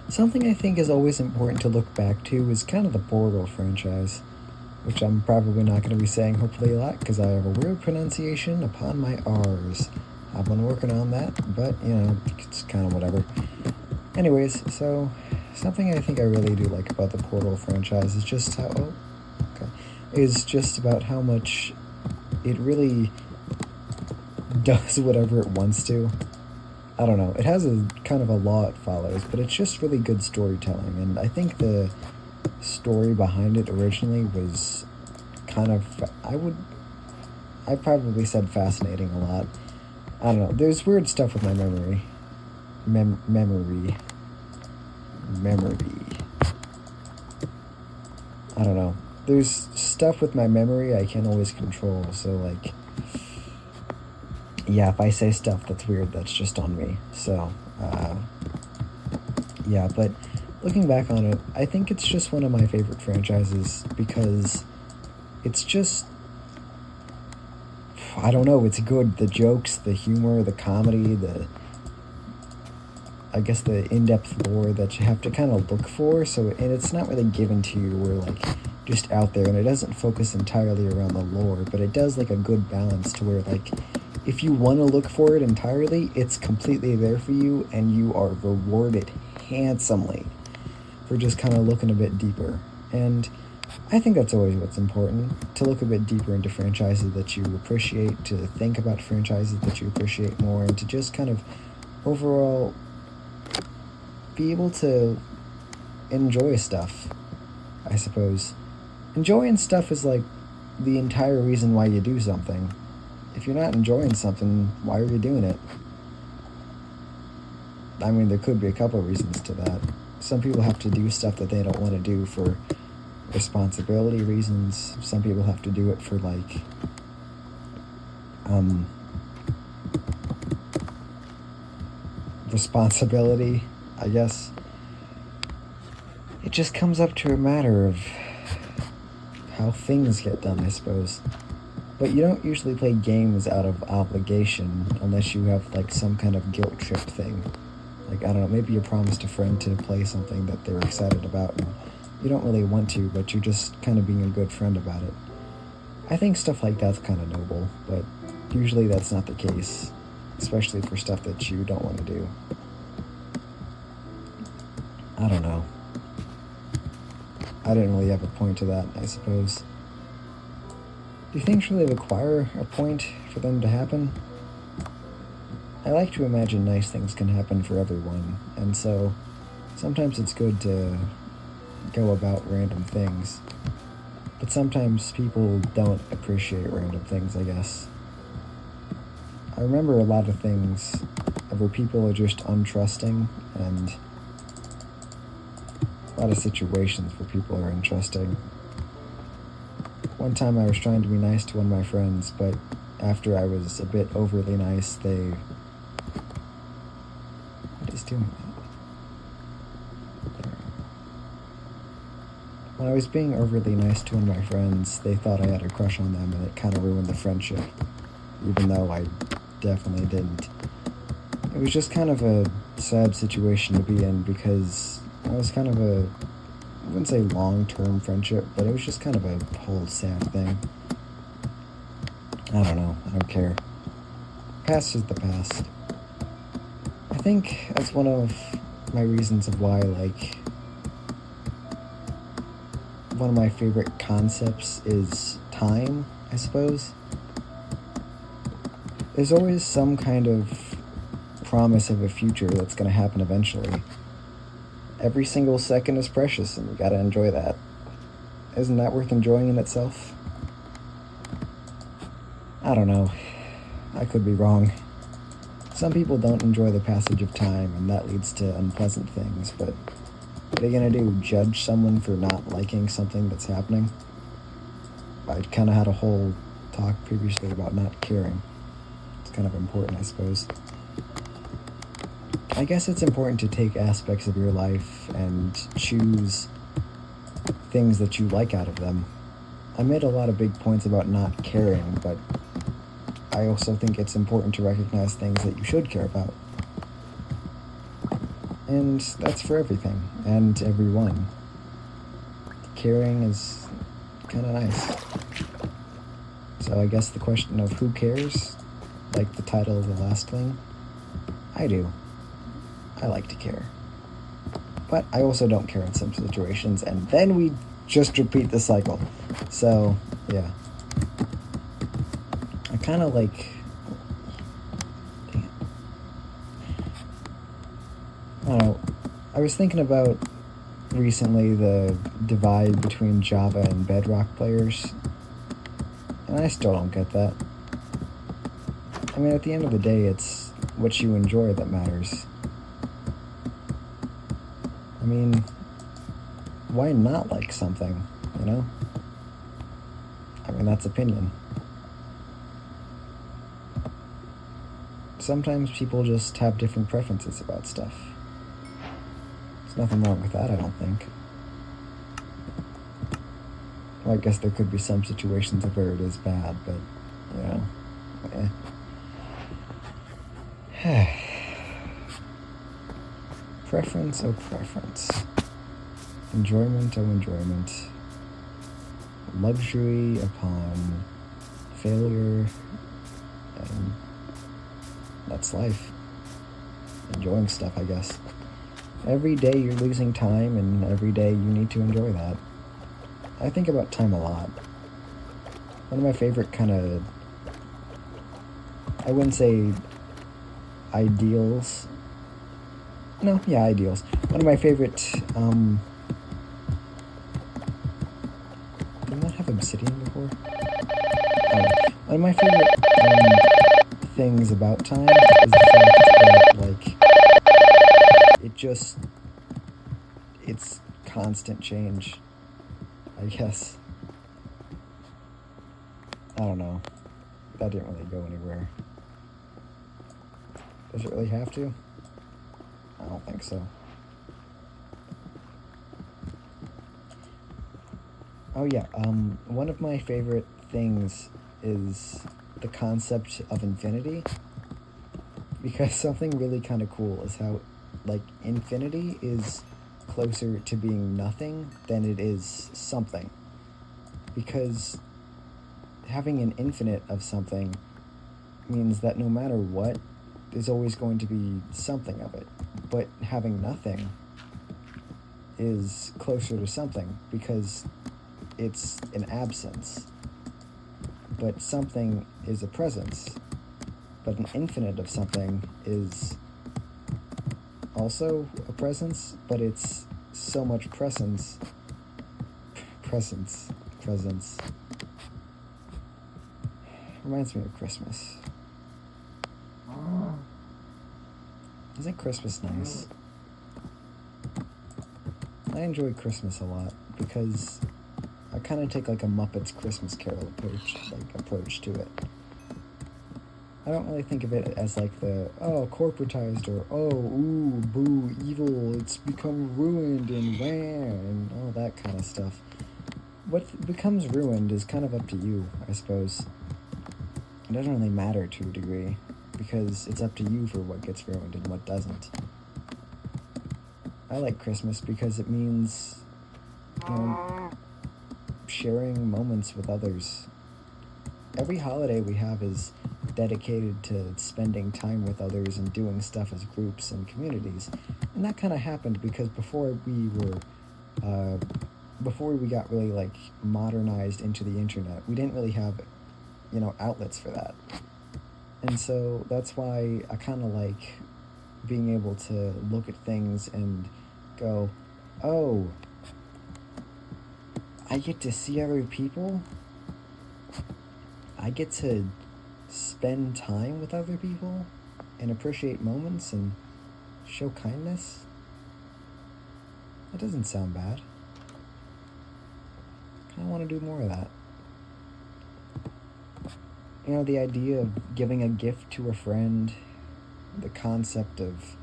Something I think is always important to look back to is kind of the Portal franchise, which I'm probably not going to be saying hopefully a lot because I have a weird pronunciation upon my R's. I've been working on that, but it's kind of whatever. Anyways, so something I think I really do like about the Portal franchise is just how okay, is just about how much it really does whatever it wants to. I don't know. It has a kind of a law it follows, but it's just really good storytelling, and I think the story behind it originally was kind of I probably said fascinating a lot. I don't know. There's weird stuff with my memory. Memory. Memory. I don't know. There's stuff with my memory I can't always control, so like yeah, if I say stuff that's weird, that's just on me. So, yeah, but looking back on it, I think it's just one of my favorite franchises because it's just, I don't know, it's good. The jokes, the humor, the comedy, I guess the in-depth lore that you have to kind of look for. So, and it's not really given to you where like just out there, and it doesn't focus entirely around the lore, but it does like a good balance to where like if you want to look for it entirely, it's completely there for you, and you are rewarded handsomely for just kind of looking a bit deeper. And I think that's always what's important, to look a bit deeper into franchises that you appreciate, to think about franchises that you appreciate more, and to just kind of overall be able to enjoy stuff, I suppose. Enjoying stuff is like the entire reason why you do something. If you're not enjoying something, why are you doing it? I mean, there could be a couple of reasons to that. Some people have to do stuff that they don't want to do for responsibility reasons. Some people have to do it for like responsibility, I guess. It just comes up to a matter of how things get done, I suppose. But you don't usually play games out of obligation unless you have like some kind of guilt trip thing. Like, I don't know, maybe you promised a friend to play something that they're excited about and you don't really want to, but you're just kind of being a good friend about it. I think stuff like that's kind of noble, but usually that's not the case, especially for stuff that you don't want to do. I don't know. I didn't really have a point to that, I suppose. Do things really require a point for them to happen? I like to imagine nice things can happen for everyone, and so sometimes it's good to go about random things. But sometimes people don't appreciate random things, I guess. I remember a lot of things where people are just untrusting, and a lot of situations where people are untrusting. One time I was trying to be nice to one of my friends, but after I was a bit overly nice, they... What is doing that? When I was being overly nice to one of my friends, they thought I had a crush on them, and it kind of ruined the friendship, even though I definitely didn't. It was just kind of a sad situation to be in because I was kind of I wouldn't say long-term friendship, but it was just kind of a whole sad thing. I don't know. I don't care. Past is the past. I think that's one of my reasons of why, like, one of my favorite concepts is time, I suppose. There's always some kind of promise of a future that's going to happen eventually. Every single second is precious, and you gotta enjoy that. Isn't that worth enjoying in itself? I don't know. I could be wrong. Some people don't enjoy the passage of time, and that leads to unpleasant things, but what are you gonna do? Judge someone for not liking something that's happening? I kind of had a whole talk previously about not caring. It's kind of important, I suppose. I guess it's important to take aspects of your life and choose things that you like out of them. I made a lot of big points about not caring, but I also think it's important to recognize things that you should care about. And that's for everything and everyone. Caring is kind of nice. So I guess the question of who cares, like the title of the last thing, I do. I like to care. But I also don't care in some situations, and then we just repeat the cycle. So, yeah. I kind of like... Dang it. I don't know. I was thinking about recently the divide between Java and Bedrock players, and I still don't get that. I mean, at the end of the day, it's what you enjoy that matters. I mean, why not like something, you know? I mean, that's opinion. Sometimes people just have different preferences about stuff. There's nothing wrong with that, I don't think. Well, I guess there could be some situations where it is bad, but, you know, Preference, oh preference. Enjoyment, oh enjoyment. Luxury upon failure, and that's life. Enjoying stuff, I guess. Every day you're losing time, and every day you need to enjoy that. I think about time a lot. One of my favorite kind of, I wouldn't say ideals. No, yeah, ideals. One of my favorite, did I not have obsidian before? One of my favorite things about time is the fact that, like, it's constant change, I guess. I don't know. That didn't really go anywhere. Does it really have to? I don't think so. Oh yeah, one of my favorite things is the concept of infinity, because something really kind of cool is how, like, infinity is closer to being nothing than it is something, because having an infinite of something means that no matter what, there's always going to be something of it, but having nothing is closer to something because it's an absence, but something is a presence, but an infinite of something is also a presence, but it's so much presence. Reminds me of Christmas. Isn't Christmas nice? I enjoy Christmas a lot because I kind of take like a Muppets Christmas Carol approach to it. I don't really think of it as like the, oh, corporatized, or, oh, ooh, boo, evil, it's become ruined, and wah, and all that kind of stuff. What becomes ruined is kind of up to you, I suppose. It doesn't really matter to a degree, because it's up to you for what gets ruined and what doesn't. I like Christmas because it means, you know, sharing moments with others. Every holiday we have is dedicated to spending time with others and doing stuff as groups and communities. And that kind of happened because before we got really, like, modernized into the internet, we didn't really have, you know, outlets for that. And so that's why I kind of like being able to look at things and go, oh, I get to see other people? I get to spend time with other people and appreciate moments and show kindness? That doesn't sound bad. I kind of want to do more of that. You know, the idea of giving a gift to a friend, the concept of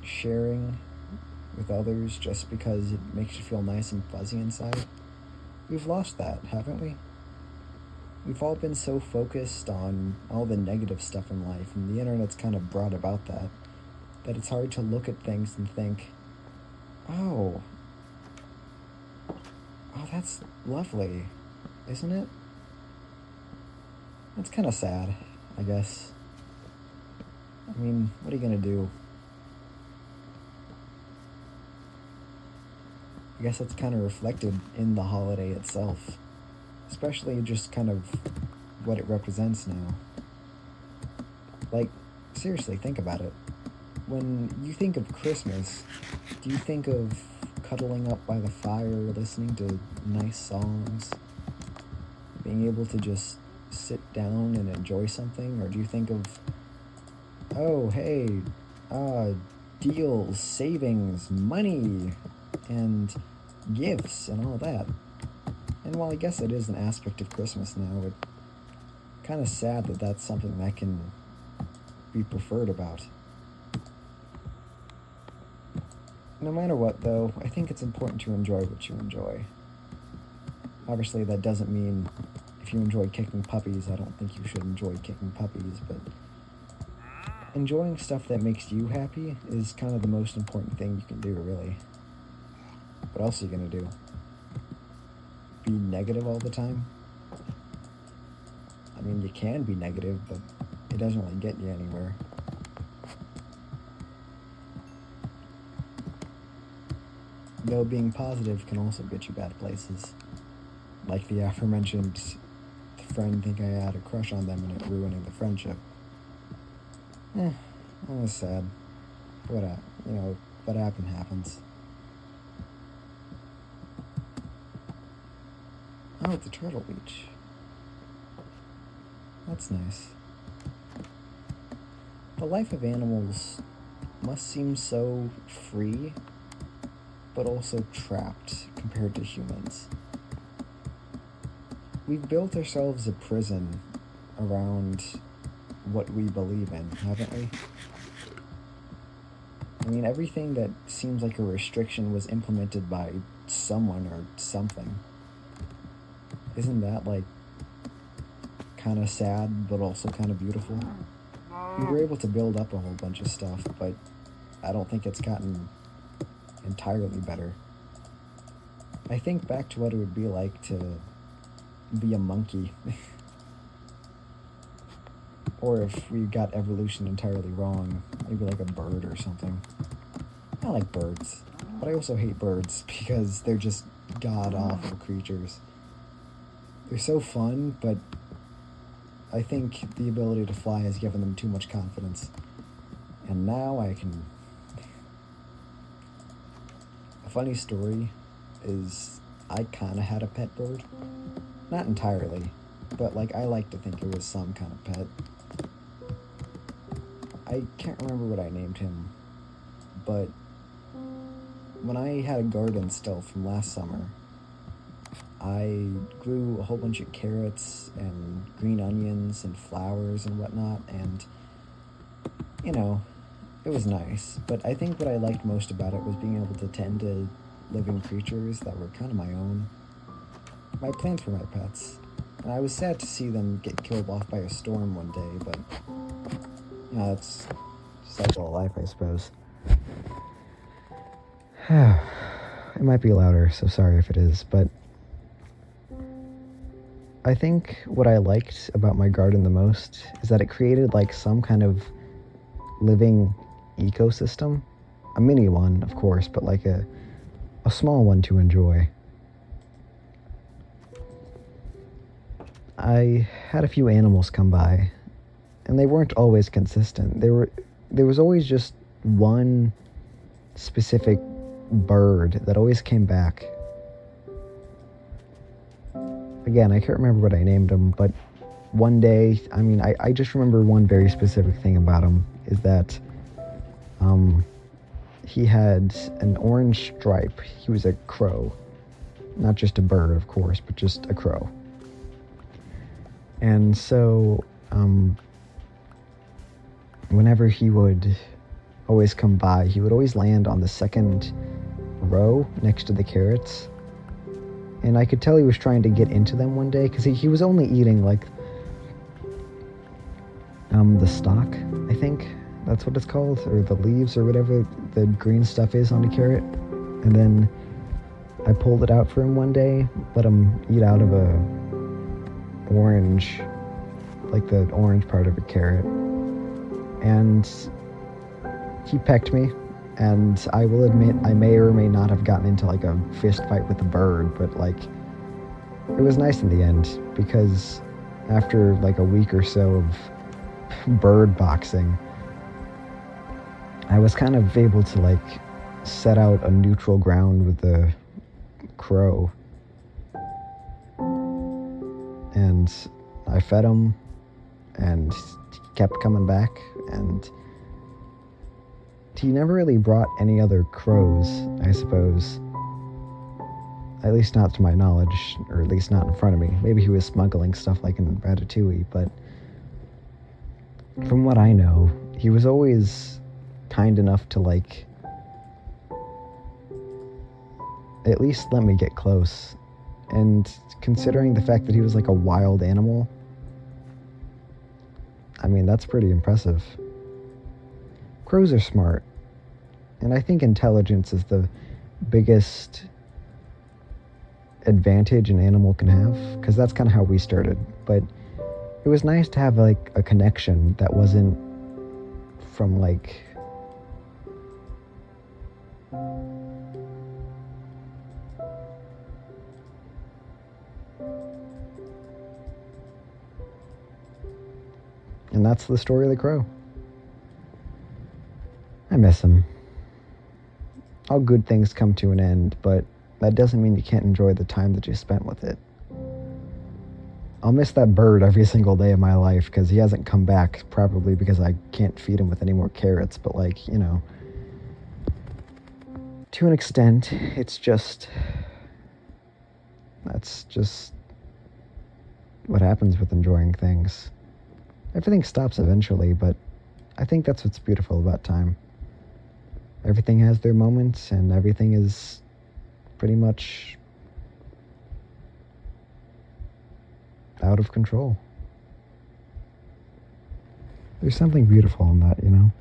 sharing with others just because it makes you feel nice and fuzzy inside. We've lost that, haven't we? We've all been so focused on all the negative stuff in life, and the internet's kind of brought about that that it's hard to look at things and think, oh, that's lovely, isn't it? It's kind of sad, I guess. I mean, what are you gonna do? I guess it's kind of reflected in the holiday itself, especially just kind of what it represents now. Like, seriously, think about it. When you think of Christmas, do you think of cuddling up by the fire, listening to nice songs, being able to just sit down and enjoy something? Or do you think of, oh, hey, deals, savings, money, and gifts, and all that? And while I guess it is an aspect of Christmas now, it's kind of sad that that's something that can be preferred about. No matter what, though, I think it's important to enjoy what you enjoy. Obviously, that doesn't mean if you enjoy kicking puppies, I don't think you should enjoy kicking puppies, but enjoying stuff that makes you happy is kind of the most important thing you can do, really. What else are you gonna do? Be negative all the time? I mean, you can be negative, but it doesn't really get you anywhere. Though being positive can also get you bad places. Like the aforementioned friend thinking I had a crush on them and it ruining the friendship. That was sad. What happened happens. Oh, it's a turtle beach. That's nice. The life of animals must seem so free, but also trapped compared to humans. We've built ourselves a prison around what we believe in, haven't we? I mean, everything that seems like a restriction was implemented by someone or something. Isn't that, like, kind of sad, but also kind of beautiful? We were able to build up a whole bunch of stuff, but I don't think it's gotten entirely better. I think back to what it would be like to be a monkey. Or if we got evolution entirely wrong, maybe like a bird or something. I like birds, but I also hate birds because they're just god-awful creatures. They're so fun, but I think the ability to fly has given them too much confidence. And now I can... A funny story is I kind of had a pet bird. Not entirely, but like I like to think it was some kind of pet. I can't remember what I named him, but when I had a garden still from last summer, I grew a whole bunch of carrots and green onions and flowers and whatnot, and, you know, it was nice. But I think what I liked most about it was being able to tend to living creatures that were kind of my own. My plants were my pets, and I was sad to see them get killed off by a storm one day, but, you know, that's cycle of life, I suppose. It might be louder, so sorry if it is, but I think what I liked about my garden the most is that it created like some kind of living ecosystem. A mini one, of course, but like a small one to enjoy. I had a few animals come by, and they weren't always consistent. There was always just one specific bird that always came back. Again, I can't remember what I named him, but one day, I just remember one very specific thing about him, is that he had an orange stripe. He was a crow. Not just a bird, of course, but just a crow. And so, whenever he would always come by, he would always land on the second row next to the carrots. And I could tell he was trying to get into them one day, because he was only eating, like, the stalk, I think. That's what it's called, or the leaves, or whatever the green stuff is on a carrot. And then I pulled it out for him one day, let him eat out of a orange, like the orange part of a carrot. And he pecked me, and I will admit I may or may not have gotten into like a fist fight with the bird, but like it was nice in the end, because after like a week or so of bird boxing, I was kind of able to like set out a neutral ground with the crow. And I fed him, and he kept coming back, and he never really brought any other crows, I suppose. At least not to my knowledge, or at least not in front of me. Maybe he was smuggling stuff like in Ratatouille, but from what I know, he was always kind enough to like at least let me get close. And considering the fact that he was like a wild animal, I mean, that's pretty impressive. Crows are smart, and I think intelligence is the biggest advantage an animal can have, because that's kind of how we started. But it was nice to have like a connection that wasn't from like and that's the story of the crow. I miss him. All good things come to an end, but that doesn't mean you can't enjoy the time that you spent with it. I'll miss that bird every single day of my life, because he hasn't come back, probably because I can't feed him with any more carrots, but like, you know, to an extent, it's just, that's just what happens with enjoying things. Everything stops eventually, but I think that's what's beautiful about time. Everything has their moments, and everything is pretty much out of control. There's something beautiful in that, you know?